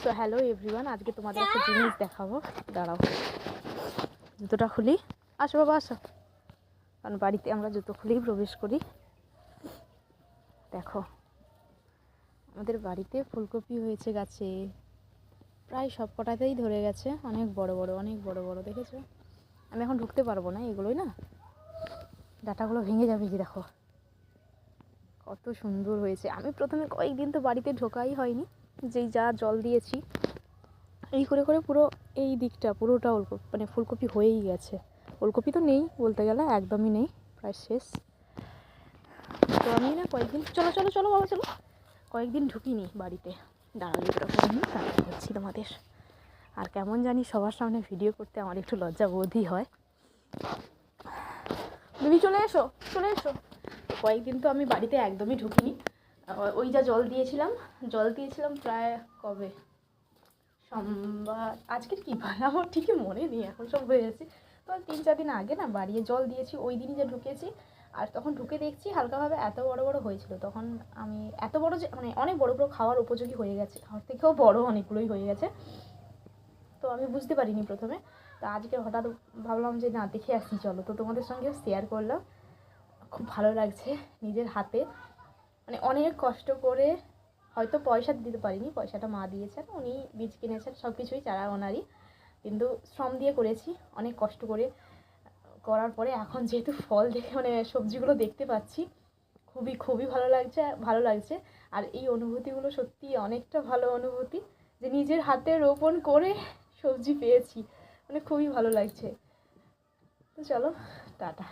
তো hello everyone, আজকে তোমাদের একটা জিনিস দেখাবো। দাঁড়াও, জুতোটা খুলি। আসো বাবা আসো, কারণ বাড়িতে আমরা জুতো খুলেই প্রবেশ করি। দেখো, আমাদের বাড়িতে ফুলকপি হয়েছে গাছে, প্রায় সব কটাতেই ধরে গেছে। অনেক বড় বড়, অনেক বড় বড়, দেখেছো? আমি এখন ঢুকতে পারবো না, এগুলোই না ডাঁটাগুলো ভেঙে যাবে। যে দেখো কত সুন্দর হয়েছে। আমি প্রথমে কয়েকদিন তো বাড়িতে ঢোকাই হয়নি, যেই যা জল দিয়েছি এই করে করে পুরো এই দিকটা পুরোটা মানে ফুলকপি হয়েই গেছে। ওলকপি তো নেই বলতে গেলে, একদমই নেই, প্রায় শেষ। তো আমি না কয়েকদিন, চলো চলো চলো বাবা চলো, কয়েকদিন ঢুকিনি বাড়িতে। দাঁড়ালে জুতোটা করে নিই, তারপর বলছি তোমাদের। আর কেমন জানি সবার সামনে ভিডিও করতে আমার একটু লজ্জা বোধই হয়। বেবি চলে এসো, চলে এসো। কয়েকদিন তো আমি বাড়িতে একদমই ঢুকিনি। ওই যা জল দিয়েছিলাম প্রায় কবে, সোমবার, আজকের কী বার আমার ঠিকই মনে নেই, এখন সব হয়ে যাচ্ছে। তো 3-4 দিন আগে না বাড়িয়ে জল দিয়েছি, ওই দিনই যা ঢুকেছি। আর তখন ঢুকে দেখছি হালকাভাবে এত বড় বড় হয়েছিল। তখন আমি এত বড় যে মানে অনেক বড় বড় খাওয়ার উপযোগী হয়ে গেছে, খাওয়ার থেকেও বড় অনেকগুলোই হয়ে গেছে। তো আমি বুঝতে পারিনি প্রথমে। তো আজকে হঠাৎ ভাবলাম যে না দেখে আসি, চলো। তো তোমাদের সঙ্গেও শেয়ার করলাম। খুব ভালো লাগছে নিজের হাতে, মানে অনেক কষ্ট করে, হয়তো পয়সা দিতে পারিনি, পয়সাটা মা দিয়েছেন, উনি বীজ কিনেছেন, সব কিছুই চারা ওনারই, কিন্তু শ্রম দিয়ে করেছি অনেক কষ্ট করে। করার পরে এখন যেহেতু ফল দেখে মানে সবজিগুলো দেখতে পাচ্ছি, খুবই খুবই ভালো লাগছে। আর এই অনুভূতিগুলো সত্যি অনেকটা ভালো অনুভূতি, যে নিজের হাতে রোপণ করে সবজি পেয়েছি, মানে খুবই ভালো লাগছে। তো চলো, টাটা।